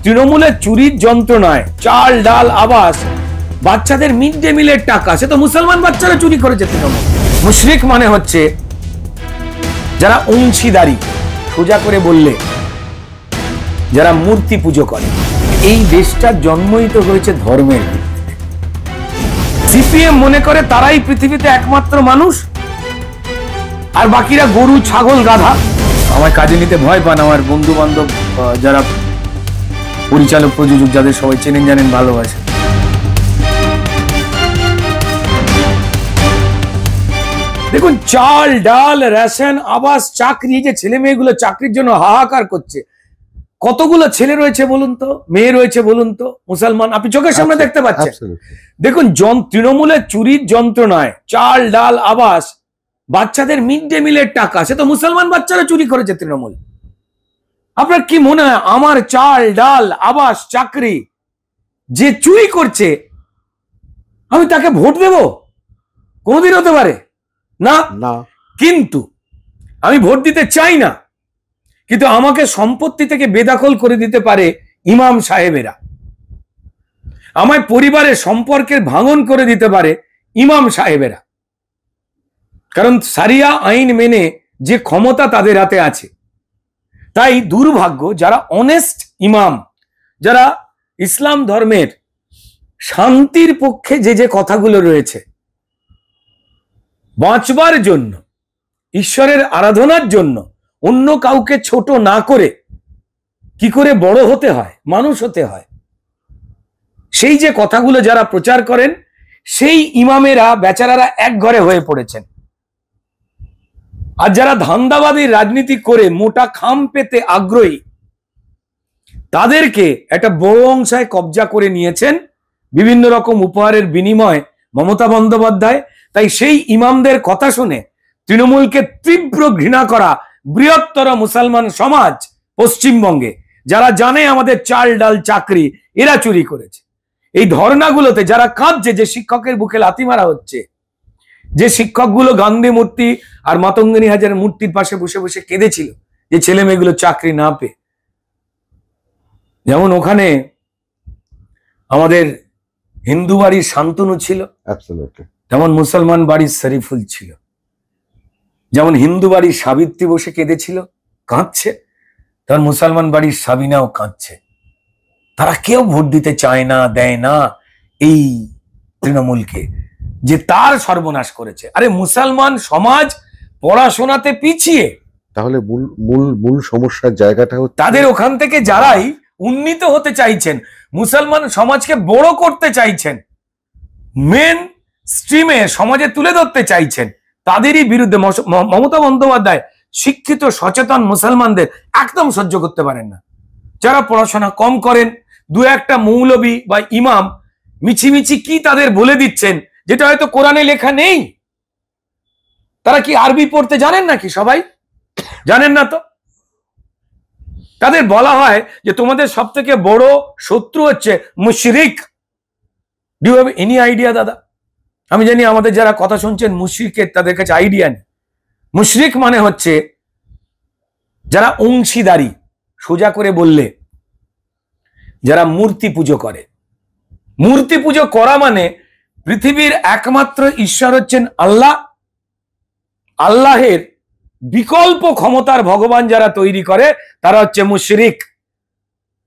তৃণমূলের চুরির যন্ত্রণায় চাল ডাল আবাস বাচ্চাদের মিড ডে মিলের টাকা সে তো মুসলমান বাচ্চারা চুরি করেছে তৃণমূল। মুশরিক মানে হচ্ছে যারা অংশীদারি, সোজা করে বললে যারা মূর্তি পুজো করে। এই দেশটার জন্মই তো হয়েছে ধর্মের ভিত্তিতে। সিপিএম মনে করে তারাই পৃথিবীতে একমাত্র মানুষ আর বাকিরা গরু ছাগল গাধা। আমার কাজে নিতে ভয় পান আমার বন্ধু বান্ধব যারা পরিচালক প্রযোজক যাদের সবাই চেনেন জানেন ভালোবাসে। দেখুন চাল ডাল রেশন আবাস চাকরি, যে ছেলে মেয়েগুলো চাকরির জন্য হাহাকার করছে, কতগুলো ছেলে রয়েছে বলুন তো, মেয়ে রয়েছে বলুন তো মুসলমান, আপনি চোখের সামনে দেখতে পাচ্ছেন। দেখুন তৃণমূলের চুরির যন্ত্রণায় চাল ডাল আবাস বাচ্চাদের মিড ডে মিলের টাকা সে তো মুসলমান বাচ্চারা চুরি করেছে তৃণমূল। আপনার কি মনে হয় আমার চাল ডাল আবাস চাকরি যে চুরি করছে আমি তাকে ভোট দেব? কোনদিন হতে পারে না। কিন্তু আমি ভোট দিতে চাই না, কিন্তু আমাকে সম্পত্তি থেকে বেদখল করে দিতে পারে ইমাম সাহেবেরা, আমায় পরিবারের সম্পর্কের ভাঙন করে দিতে পারে ইমাম সাহেবেরা। কারণ সারিয়া আইন মেনে যে ক্ষমতা তাদের হাতে আছে। তাই দুর্ভাগ্য যারা অনেস্ট ইমাম, যারা ইসলাম ধর্মের শান্তির পক্ষে যে কথাগুলো রয়েছে, বাঁচবার জন্য ঈশ্বরের আরাধনার জন্য অন্য কাউকে ছোট না করে কি করে বড় হতে হয়, মানুষ হতে হয়, সেই যে কথাগুলো যারা প্রচার করেন সেই ইমামেরা বেচারারা এক ঘরে হয়ে পড়েছেন। আর যারা ধান্দাবাদী রাজনীতি করে মোটা খাম পেতে আগ্রহী তাদেরকে একটা বড় অংশে কবজা করে নিয়েছেন বিভিন্ন রকম উপহারের বিনিময়ে মমতা বন্দ্যোপাধ্যায়। তাই সেই ইমামদের কথা শুনে তৃণমূলকে তীব্র ঘৃণা করা বৃহত্তর মুসলমান সমাজ পশ্চিমবঙ্গে, যারা জানে আমাদের চাল ডাল চাকরি এরা চুরি করেছে, এই ধর্নাগুলোতে যারা কাঁদছে, যে শিক্ষকের বুকে লাথি মারা হচ্ছে, যে শিক্ষকগুলো গান্ধী মূর্তি আর মাতঙ্গিনী হাজারের মূর্তির পাশে বসে বসে কেঁদেছিল যে ছেলে মেয়েগুলো চাকরি না পেয়ে। যেমন ওখানে আমাদের হিন্দু বাড়ির শান্তনু ছিল, যেমন মুসলমান বাড়ির শরীফুল ছিল, যেমন হিন্দু বাড়ির সাবিত্রী বসে কেঁদেছিল কাঁদছে, তেমন মুসলমান বাড়ির সাবিনাও কাঁদছে। তারা কেউ ভোট দিতে চায় না, দেয় না এই তৃণমূলকে, যে তার সর্বনাশ করেছে। আরে মুসলমান সমাজ পড়াশোনাতে পিছিয়ে, তাহলে মূল সমস্যার জায়গাটা তাদের ওখান থেকে যারাই উন্নীত হতে চাইছেন, মুসলমান সমাজকে বড় করতে চাইছেন, মেন স্ট্রিমে সমাজে তুলে ধরতে চাইছেন, তাদেরই বিরুদ্ধে মমতা বন্দ্যোপাধ্যায় শিক্ষিত সচেতন মুসলমানদের একদম সহ্য করতে পারেন না। যারা পড়াশোনা কম করেন, দু একটা মৌলবী বা ইমাম মিছিমিছি কি তাদের বলে দিচ্ছেন যেটা হয়তো কোরআনে লেখা নেই। তারা কি আরবি পড়তে জানেন নাকি? সবাই জানেন না তো। তাদের বলা হয় যে তোমাদের সব থেকে বড় শত্রু হচ্ছে মুশরিক। Do you have any idea দাদা? আমি জানি আমাদের যারা কথা শুনছেন মুশরিকের, তাদের কাছে আইডিয়া নেই। মুশরিক মানে হচ্ছে যারা অংশীদারি, সোজা করে বললে যারা মূর্তি পুজো করে। মূর্তি পুজো করা মানে পৃথিবীর একমাত্র ঈশ্বর হচ্ছেন আল্লাহ, আল্লাহের বিকল্প ক্ষমতার ভগবান যারা তৈরি করে তারা হচ্ছে মুশরিক।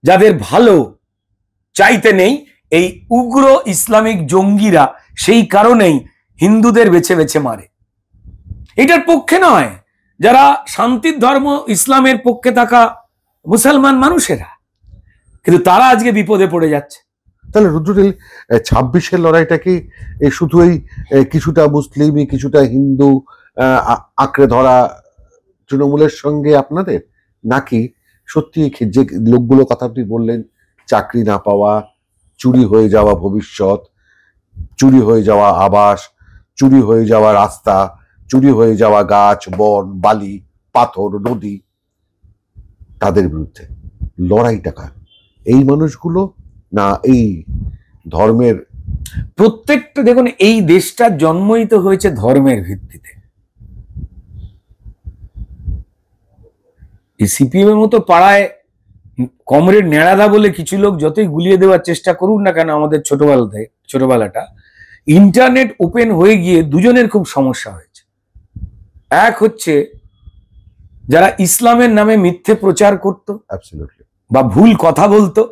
যাদের ভালো চাইতে নেই এই উগ্র ইসলামিক জঙ্গিরা, সেই কারণেই হিন্দুদের বেছে বেছে মারে। এটার পক্ষে নয় যারা শান্তির ধর্ম ইসলামের পক্ষে থাকা মুসলমান মানুষেরা, কিন্তু তারা আজকে বিপদে পড়ে যাচ্ছে। তাহলে রুদ্রনীল 26-এর লড়াইটা কি শুধু এই কিছুটা মুসলিম কিছুটা হিন্দু আঁকড়ে ধরা তৃণমূলের সঙ্গে আপনাদের, নাকি সত্যি যে লোকগুলো কথা আপনি বললেন, চাকরি না পাওয়া, চুরি হয়ে যাওয়া ভবিষ্যৎ, চুরি হয়ে যাওয়া আবাস, চুরি হয়ে যাওয়া রাস্তা, চুরি হয়ে যাওয়া গাছ বন বালি পাথর নদী, তাদের বিরুদ্ধে লড়াইটা কার? এই মানুষগুলো না এই ধর্মের? প্রত্যেকটা দেখুন, এই দেশটার জন্মই তো হয়েছে ধর্মের ভিত্তিতে। সিপিএম এর মতো পাড়ায় কমরেড নেড়াদা বলে কিছু লোক যতই গুলিয়ে দেওয়ার চেষ্টা করুন না কেন আমাদের ছোটবেলাটা, ইন্টারনেট ওপেন হয়ে গিয়ে দুজনের খুব সমস্যা হয়েছে। এক হচ্ছে যারা ইসলামের নামে মিথ্যে প্রচার করত বা ভুল কথা বলতো,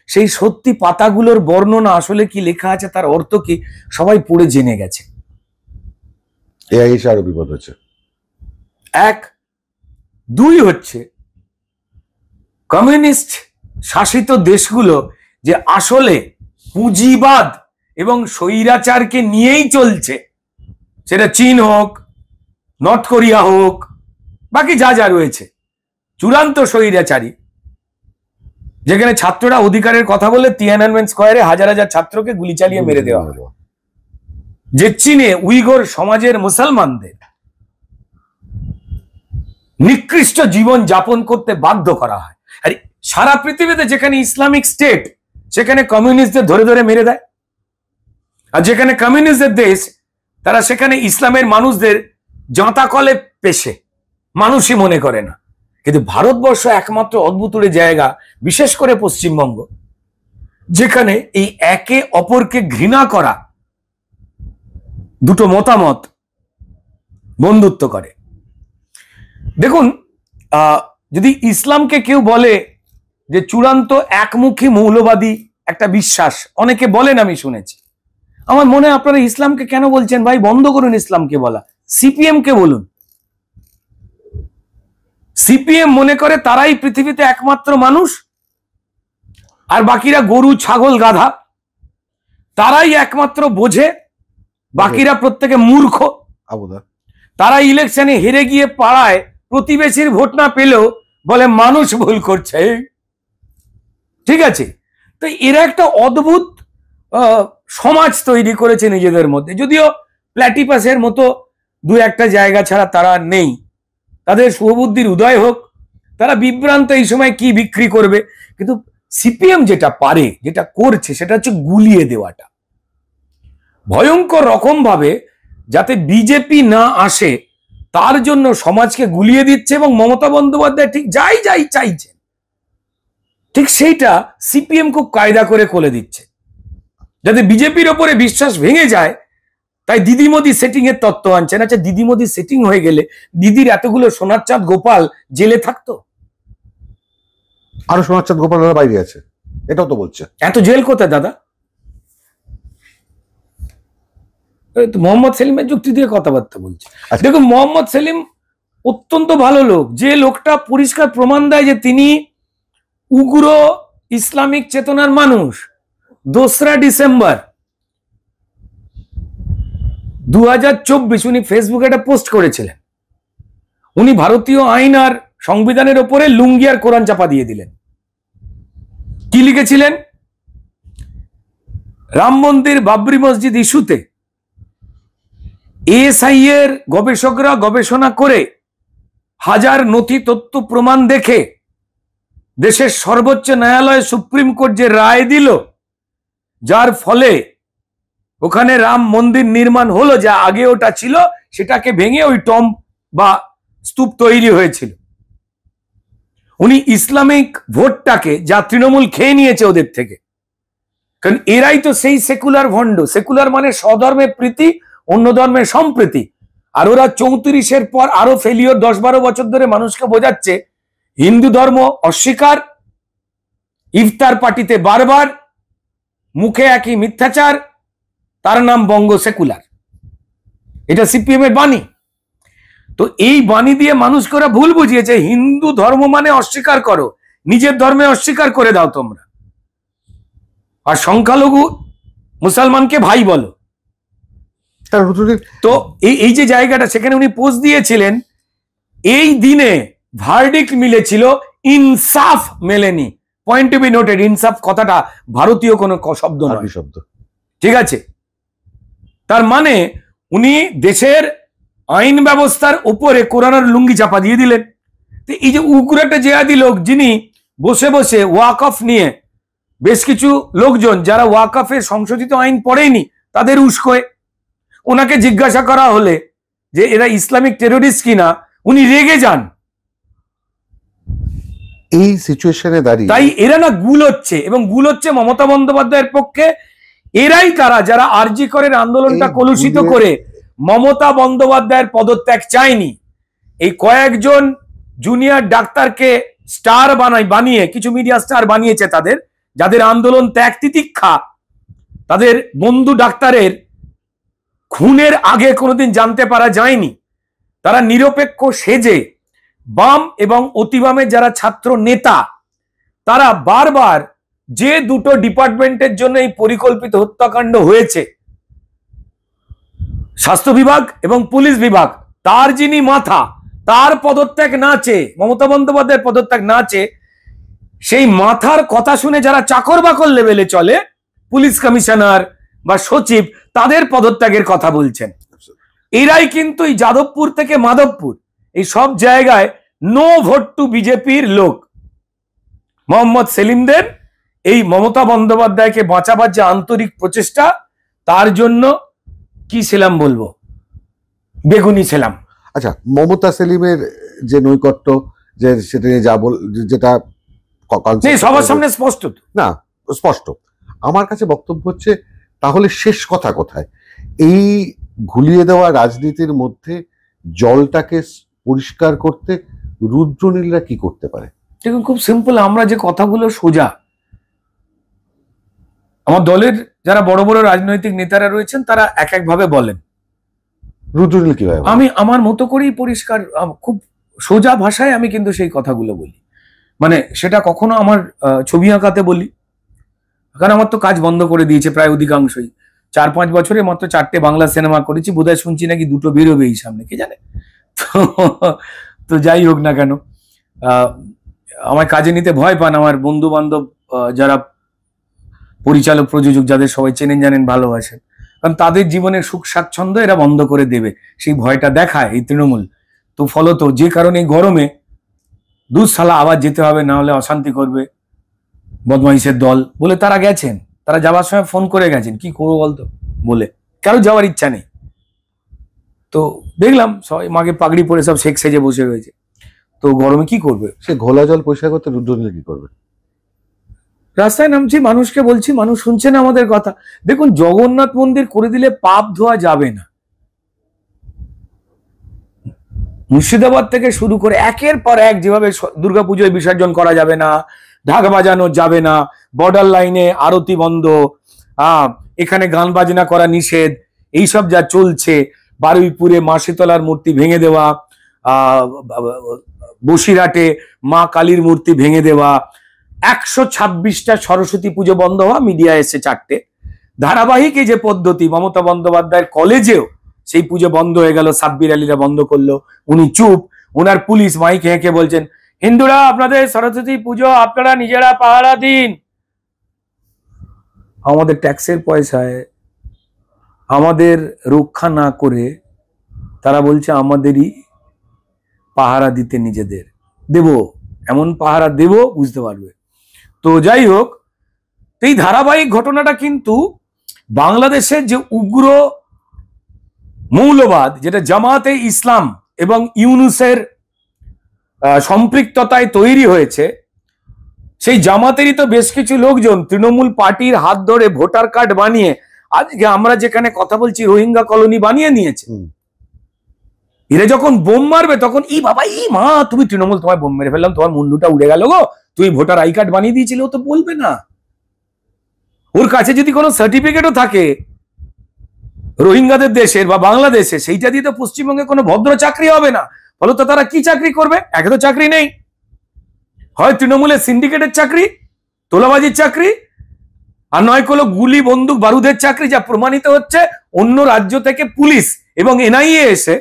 সেই সত্যি পাতাগুলোর বর্ণনা আসলে কি লেখা আছে, তার অর্থ কি, সবাই পড়ে জেনে গেছে। আরো বিপদ হচ্ছে। এক। দুই হচ্ছে কমিউনিস্ট শাসিত দেশগুলো যে আসলে পুঁজিবাদ এবং স্বৈরাচারকে নিয়েই চলছে, সেটা চীন হোক, নর্থ কোরিয়া হোক, বাকি যা যা রয়েছে, চূড়ান্ত স্বৈরাচারী, যেখানে ছাত্ররা অধিকারের কথা বলে তিয়ানানমেন স্কয়ারে হাজার হাজার ছাত্রকে গুলি চালিয়ে মেরে দেওয়া হলো, যে চীনে উইগর সমাজের মুসলমানদের নিকৃষ্ট জীবন যাপন করতে বাধ্য করা হয়। আর সারা পৃথিবীতে যেখানে ইসলামিক স্টেট, সেখানে কমিউনিস্টদের ধরে ধরে মেরে দেয়, আর যেখানে কমিউনিস্টদের দেশ, তারা সেখানে ইসলামের মানুষদের জাঁতা কলে পেশে, মানুষই মনে করে না। কিন্তু ভারতবর্ষ একমাত্র অদ্ভুত জায়গা, বিশেষ করে পশ্চিমবঙ্গ, যেখানে এই একে অপরকে ঘৃণা করা দুটো মতামত বন্ধুত্ব করে। দেখুন, যদি ইসলামকে কেউ বলে যে চূড়ান্ত একমুখী মৌলবাদী একটা বিশ্বাস, অনেকে বলেন, আমি শুনেছি, আমার মনে হয় আপনারা ইসলামকে কেন বলছেন ভাই, বন্ধ করুন ইসলামকে বলা, সিপিএম কে বলুন। সিপিএম মনে করে তারাই পৃথিবীতে একমাত্র মানুষ, আর বাকিরা গরু, ছাগল, গাধা, তারাই একমাত্র বোঝে, বাকিরা প্রত্যেকে মূর্খ। তারা ইলেকশনে হেরে গিয়ে পাড়ায় প্রতিবেশীর ভোট না পেলেও বলে মানুষ ভুল করছে, ঠিক আছে। তো এরা একটা অদ্ভুত সমাজ তৈরি করেছে নিজেদের মধ্যে, যদিও প্ল্যাটিপাসের মতো দু একটা জায়গা ছাড়া তারা নেই। তাদের শুভবুদ্ধির উদয় হোক, তারা বিভ্রান্ত এই সময় কি বিক্রি করবে। কিন্তু সিপিএম যেটা পারে, যেটা করছে, সেটা হচ্ছে গুলিয়ে দেওয়াটা ভয়ঙ্কর রকম ভাবে, যাতে বিজেপি না আসে তার জন্য সমাজকে গুলিয়ে দিচ্ছে। এবং মমতা বন্দ্যোপাধ্যায় ঠিক যাই চাইছেন, ঠিক সেইটা সিপিএম খুব কায়দা করে দিচ্ছে, যাতে বিজেপির ওপরে বিশ্বাস ভেঙে যায়। তাই দিদি মোদি সেটিং এর তত্ত্ব আনছেন। আচ্ছা, দিদি মোদি সেটিং হয়ে গেলে দিদির এতগুলো সোনার চাঁদ গোপাল জেলে থাকতো? আরো সোনার চাঁদ গোপাল বাইরে আছে, এটাও তো বলছে। এত জেল কোথায় দাদা? মোহাম্মদ সেলিমের যুক্তি দিয়ে কথাবার্তা বলছে। দেখুন, মোহাম্মদ সেলিম অত্যন্ত ভালো লোক, যে লোকটা পরিষ্কার প্রমাণ দেয় যে তিনি উগ্র ইসলামিক চেতনার মানুষ। 2রা ডিসেম্বর 2024 উনি ফেসবুকে একটা পোস্ট করেছিলেন। উনি ভারতীয় আইন আর সংবিধানের ওপরে লুঙ্গি আর কোরআন চাপা দিয়ে দিলেন। কি লিখেছিলেন? রাম মন্দির, বাবরি মসজিদ ইস্যুতে এএসআই এর গবেষকরা গবেষণা করে হাজার নথি তথ্য প্রমাণ দেখে দেশের সর্বোচ্চ ন্যায়ালয় সুপ্রিম কোর্ট যে রায় দিল, যার ফলে ওখানে রাম মন্দির নির্মাণ হলো, যা আগে ওটা ছিল সেটাকে ভেঙে ওই টম্ব বা স্তূপ তৈরি হয়েছিল। উনি ইসলামিক ভোটটাকে, যা তৃণমূল খেয়ে নিয়েছে ওদের থেকে, কারণ এরাই তো সেই সেকুলার ভণ্ড। সেকুলার মানে স্বধর্মে প্রীতি, অন্য ধর্মের সম্প্রীতি। আর ওরা 34-এর পর আরো ফেলিওর 10-12 বছর ধরে মানুষকে বোঝাচ্ছে হিন্দু ধর্ম অস্বীকার, ইফতার পার্টিতে বারবার, মুখে একই মিথ্যাচার, তার নাম বঙ্গ সেকুলার। এটা সিপিএম এর বাণী। তো এই বাণী দিয়ে মানুষকে ওরা ভুল বুঝিয়েছে, হিন্দু ধর্ম মানে অস্বীকার করো, নিজের ধর্মে অস্বীকার করে দাও তোমরা, আর সংখ্যালঘু মুসলমানকে ভাই বলো। তো এই যে জায়গাটা, সেখানে উনি পোস্ট দিয়েছিলেন, এই দিনে ভার্ডিক্ট মিলেছিল, ইনসাফ মেলেনি। পয়েন্ট টু বি নোটেড, ইনসাফ কথাটা ভারতীয় কোনো শব্দ নয়, শব্দ, ঠিক আছে। তার মানে উনি দেশের আইন ব্যবস্থার উপরে কোরআনের লুঙ্গি চাপা দিয়ে দিলেন। তো এই যে উগ্র একটা জেহাদি লোক, যিনি বসে বসে ওয়াকফ নিয়ে, বেশ কিছু লোকজন যারা ওয়াকফের সংশোধিত আইন পড়েনি তাদের উস্কোয়, ওনাকে জিজ্ঞাসা করা হলে যে এরা ইসলামিক টেরোরিস্ট কিনা, উনি রেগে যান। এই সিচুয়েশনে দাঁড়িয়ে তাই এরা না গুল হচ্ছে, এবং গুল হচ্ছে মমতা বন্দ্যোপাধ্যায়ের পক্ষে। এরাই কারা যারা আরজি করের আন্দোলনটা কলুষিত করে মমতা বন্দ্যোপাধ্যায়ের পদত্যাগ চায়নি। এই কয়েকজন জুনিয়র ডাক্তারকে স্টার বানিয়ে, কিছু মিডিয়া স্টার বানিয়েছে তাদের, যাদের আন্দোলন ত্যাগ তিতিক্ষা, তাদের বন্ধু ডাক্তারের খুনের আগে কোনোদিন জানতে পারা যায়নি। তারা নিরপেক্ষ সেজে বাম এবং অতিবামের যারা ছাত্র নেতা, তারা বারবার যে দুটো ডিপার্টমেন্টের জন্য এই পরিকল্পিত হত্যাকাণ্ড হয়েছে, স্বাস্থ্য বিভাগ এবং পুলিশ বিভাগ, তার যিনি মাথা, তার পদত্যাগ না চেয়ে, মমতা বন্দ্যোপাধ্যায়ের পদত্যাগ না চেয়ে, সেই মাথার কথা শুনে যারা চাকর বাকর লেভেলে চলে, পুলিশ কমিশনার বা সচিব, তাদের পদত্যাগের কথা বলছেন। এরাই কিন্তু এই যাদবপুর থেকে মাধবপুর এই সব জায়গায় নো ভোট টু বিজেপির লোক। মোহাম্মদ সেলিমদের এই মমতা বন্দ্যোপাধ্যায়কে বাঁচাবার যে আন্তরিক প্রচেষ্টা, তার জন্য কি ছিলাম বলবো, বেগুনি ছিলাম। আচ্ছা, মমতা সেলিমের যে নৈকট্য, যে সেটা যেটা সবার সামনে স্পষ্ট না, স্পষ্ট। আমার কাছে বক্তব্য হচ্ছে, তাহলে শেষ কথা কোথায়? এই ঘুলিয়ে দেওয়া রাজনীতির মধ্যে জলটাকে পরিষ্কার করতে রুদ্রনীলরা কি করতে পারে? দেখুন, খুব সিম্পল। আমরা যে কথাগুলো সোজা, আমার দলের যারা বড় বড় রাজনৈতিক নেতারা রয়েছেন তারা এক এক ভাবে বলেন। রুদ্রনীল কিভাবে? আমি আমার মতো করেই পরিষ্কার, খুব সোজা ভাষায় আমি কিন্তু সেই কথাগুলো বলি। মানে সেটা কখনো আমার ছবি আঁকাতে বলি, কারণ আমার তো কাজ বন্ধ করে দিয়েছে প্রায় অধিকাংশই। 4-5 বছরে মাত্র 4টে বাংলা সিনেমা করেছি, বোধহয় শুনছি নাকি 2টো বেরোবে এই সামনে, কে জানে। তো যাই হোক না কেন, আমার কাজে নিতে ভয় পান আমার বন্ধু বান্ধব, যারা পরিচালক প্রযোজক, যাদের সবাই চেনেন জানেন ভালোবাসেন, কারণ তাদের জীবনের সুখ স্বাচ্ছন্দ্য এরা বন্ধ করে দেবে, সেই ভয়টা দেখায় এই তৃণমূল। তো ফলত যে কারণে গরমে দুঃসালা আবার যেতে হবে, না হলে অশান্তি করবে বদমাইশের দল বলে তারা গেছেন। তারা যাওয়ার সময় ফোন করে গেছেন, কি করবো বলতো বলে, কারো যাওয়ার ইচ্ছা নেই। তো দেখলাম সবাই মাকে পাগড়ি পরে সব শেখ সেজে বসে রয়েছে, তো গরমে কি করবে? সে ঘোলা জল পরিষ্কার করতে রুদ্রনীল কি করবে? রাস্তায় নামছি, মানুষকে বলছি, মানুষ শুনছে না আমাদের কথা। দেখুন, জগন্নাথ মন্দির করে দিলে পাপ ধোয়া যাবে না। মুর্শিদাবাদ থেকে শুরু করে একের পর এক যেভাবে দুর্গাপুজোয় বিসর্জন করা যাবে না, ঢাক বাজানো যাবে না, বর্ডার লাইনে আরতি বন্ধ, এখানে গান বাজনা করা নিষেধ, এইসব যা চলছে, বারুইপুরে মা শীতলার মূর্তি ভেঙে দেওয়া, বসিরহাটে মা কালীর মূর্তি ভেঙে দেওয়া, 126টা সরস্বতী পুজো বন্ধ হওয়া, মিডিয়া এসে 4টে। ধারাবাহিক এই যে পদ্ধতি, মমতা বন্দ্যোপাধ্যায়ের কলেজেও সেই পুজো বন্ধ হয়ে গেল, সাব্বির আলীরা বন্ধ করলো, উনি চুপ। ওনার পুলিশ মাইক হেঁকে বলছেন, হিন্দুরা আপনাদের সরস্বতী পুজো আপনারা নিজেরা পাহারা দিন। আমাদের ট্যাক্সের পয়সায় আমাদের রক্ষা না করে তারা বলছে আমাদেরই পাহারা দিতে, নিজেদের দেব, এমন পাহারা দেব বুঝতে পারবে। তো যাই হোক, এই ধারাবাহিক ঘটনাটা কিন্তু বাংলাদেশের যে উগ্র মৌলবাদ, যেটা জামাতে ইসলাম এবং ইউনুসের সম্পৃক্ততায় তৈরি হয়েছে, সেই জামাতেরই তো বেশ কিছু লোকজন তৃণমূল পার্টির হাত ধরে ভোটার কার্ড বানিয়ে আজকে আমরা যেখানে কথা বলছি রোহিঙ্গা কলোনি বানিয়ে নিয়েছে। এরা যখন বোম মারবে তখন ই বাবা, ই মা, তুমি তৃণমূল, তোমায় বোম মেরে ফেললাম, তোমার মুন্ডুটা উড়ে গেল গো, তুমি ভোটার আই কার্ড বানিয়ে দিয়েছিলে। ও তো বলবে না। ওর কাছে যদি কোনো সার্টিফিকেটও থাকে রোহিঙ্গাদের দেশের বা বাংলাদেশে, সেইটা দিয়ে তো পশ্চিমবঙ্গে কোনো ভদ্র চাকরি হবে না। ফলত তারা কি চাকরি করবে? একে তো চাকরি নেই, হয় তৃণমূলের সিন্ডিকেটের চাকরি, তোলাবাজির চাকরি, আর নয় কোনো গুলি বন্দুক বারুদের চাকরি, যা প্রমাণিত হচ্ছে অন্য রাজ্য থেকে পুলিশ এবং এনআইএ এসে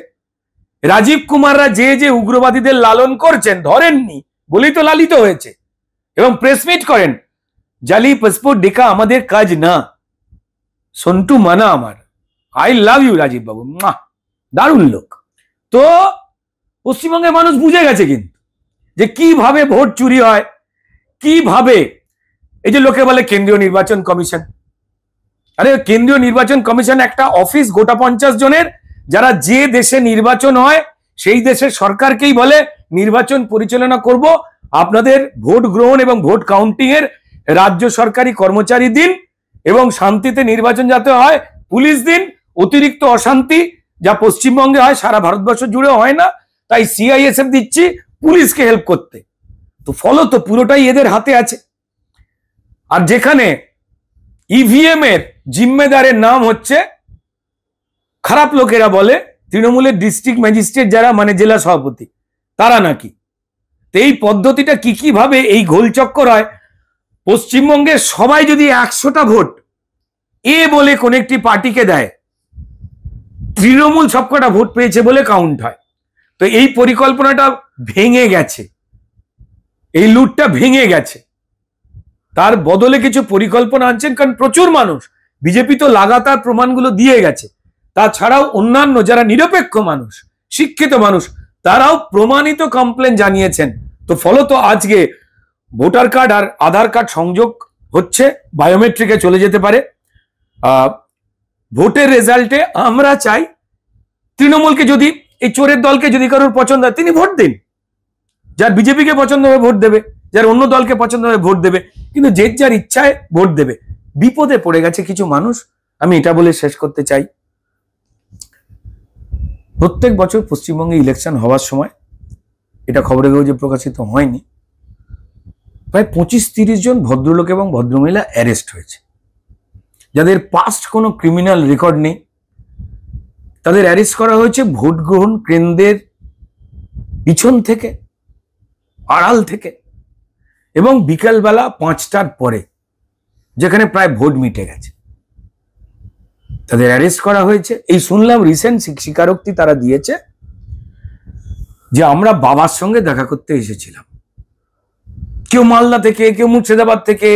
রাজীব কুমাররা যে যে উগ্রবাদীদের লালন করছেন, ধরেননি বলেই তো লালিত হয়েছে, এবং প্রেসমিট করেন, জালি পাসপোর্ট দেখা আমাদের কাজ না, সন্টু মানা আমার, আই লাভ ইউ রাজীব বাবু, দারুণ লোক। তো পশ্চিমবঙ্গের মানুষ বুঝে গেছে কিন্তু যে কিভাবে ভোট চুরি হয়, কিভাবে। এই যে লোকে বলে কেন্দ্রীয় নির্বাচন কমিশন, আরে কেন্দ্রীয় নির্বাচন কমিশন একটা অফিস গোটা 50 জনের, যারা যে দেশে নির্বাচন হয় সেই দেশের সরকারকেই বলে নির্বাচন পরিচালনা করব, আপনাদের ভোট গ্রহণ এবং ভোট কাউন্টিং এর রাজ্য সরকারি কর্মচারী দিন এবং শান্তিতে নির্বাচন যাতে হয় পুলিশ দিন। অতিরিক্ত অশান্তি যা পশ্চিমবঙ্গে হয় সারা ভারতবর্ষ জুড়ে হয় না, তাই সিআইএসএফ দিচ্ছি পুলিশকে হেল্প করতে। তো ফলত পুরোটাই এদের হাতে আছে। আর যেখানে ইভিএম এর জিম্মেদারের নাম হচ্ছে, খারাপ লোকেরা বলে তৃণমূলের ডিস্ট্রিক্ট ম্যাজিস্ট্রেট যারা মানে জেলা সভাপতি তারা নাকি। তো এই পদ্ধতিটা কিভাবে এই গোলচক্কর হয়, পশ্চিমবঙ্গের সবাই যদি 100টা ভোট এ বলে কোন একটি পার্টিকে দেয়, তৃণমূল সবকটা ভোট পেয়েছে বলে কাউন্ট হয়। তো এই পরিকল্পনাটা ভেঙে গেছে, এই লুটটা ভেঙে গেছে। তার বদলে কিছু পরিকল্পনা আনছেন, কারণ প্রচুর মানুষ, বিজেপি তো লাগাতার প্রমাণগুলো দিয়ে গেছে, তাছাড়াও অন্যান্য যারা নিরপেক্ষ মানুষ, শিক্ষিত মানুষ, তারাও প্রমাণিত কমপ্লেন জানিয়েছেন। তো ফলত আজকে ভোটার কার্ড আর আধার কার্ড সংযোগ হচ্ছে, বায়োমেট্রিকে চলে যেতে পারে। ভোটের রেজাল্টে আমরা চাই তৃণমূলকে, যদি এই চোরের দলকে যদি কারোর পছন্দ হয় তিনি ভোট দিন, যার বিজেপিকে পছন্দ হবে ভোট দেবে, যার অন্য দলকে পছন্দ হবে ভোট দেবে, কিন্তু যে যার ইচ্ছায় ভোট দেবে। বিপদে পড়ে গেছে কিছু মানুষ। আমি এটা বলে শেষ করতে চাই, প্রত্যেক বছর পশ্চিমবঙ্গে ইলেকশন হওয়ার সময়, এটা খবরে কাগজে প্রকাশিত হয়নি, প্রায় 25-30 জন ভদ্রলোক এবং ভদ্রমহিলা অ্যারেস্ট হয়েছে, যাদের পাস্ট কোনো ক্রিমিনাল রেকর্ড নেই। তাদের অ্যারেস্ট করা হয়েছে ভোট গ্রহণ কেন্দ্রের পিছন থেকে, আড়াল থেকে, এবং বিকালবেলা 5টার পরে, যেখানে প্রায় ভোট মিটে গেছে, তাদের অ্যারেস্ট করা হয়েছে। এই শুনলাম রিসেন্ট স্বীকারোক্তি তারা দিয়েছে যে আমরা বাবার সঙ্গে দেখা করতে এসেছিলাম। কেউ মালদা থেকে, কেউ মুর্শিদাবাদ থেকে,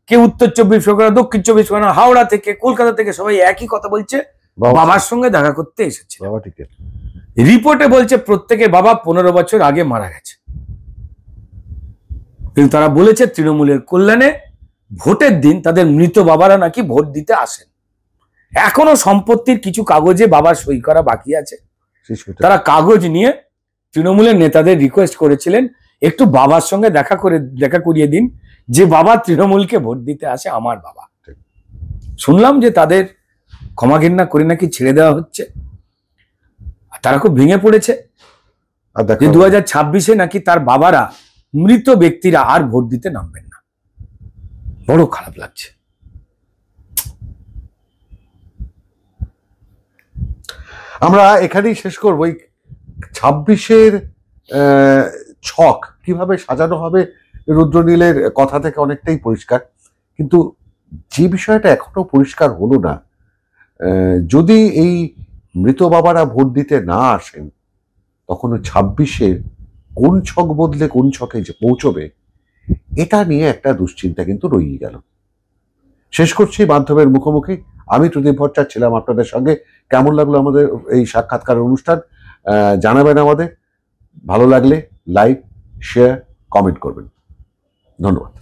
কেউ উত্তর 24 পরগনা, দক্ষিণ 24 পরগনা, হাওড়া থেকে, কলকাতা থেকে, সবাই একই কথা বলছে, বাবার সঙ্গে দেখা করতে এসেছে। রিপোর্টে বলছে প্রত্যেকের বাবা 15 বছর আগে মারা গেছে, কিন্তু তারা বলেছে তৃণমূলের কল্যাণে ভোটের দিন তাদের মৃত বাবারা নাকি ভোট দিতে আসেন। এখনো সম্পত্তির কিছু কাগজে বাবার সই করা বাকি আছে। তারা কাগজ নিয়ে তৃণমূলের নেতাদের রিকোয়েস্ট করেছিলেন একটু বাবার সঙ্গে দেখা করিয়ে দিন, যে বাবা তৃণমূলকে ভোট দিতে আসে, আমার বাবা। শুনলাম যে তাদের ক্ষমা ঘৃণা করে নাকি ছেড়ে দেওয়া হচ্ছে। তারা খুব ভেঙে পড়েছে যে 2026-এ নাকি তার বাবারা, মৃত ব্যক্তিরা আর ভোট দিতে নামবেন না। বড় খারাপ লাগছে। আমরা এখানেই শেষ করবো। 26-এর ছক কিভাবে সাজানো হবে রুদ্রনীলের কথা থেকে অনেকটাই পরিষ্কার, কিন্তু যে বিষয়টা এখনো পরিষ্কার হলো না, যদি এই মৃত বাবারা ভোট দিতে না আসেন, তখন 26-এ কোন ছক বদলে কোন ছকে যে পৌঁছবে, এটা নিয়ে একটা দুশ্চিন্তা কিন্তু রয়েই গেল। শেষ করছি মাধ্যমের মুখোমুখি। আমি প্রদীপ ভট্টাচার্য ছিলাম আপনাদের সঙ্গে। কেমন লাগলো আমাদের এই সাক্ষাৎকার অনুষ্ঠান জানাবেন আমাদের। ভালো লাগলে লাইক, শেয়ার, কমেন্ট করবেন। ধন্যবাদ।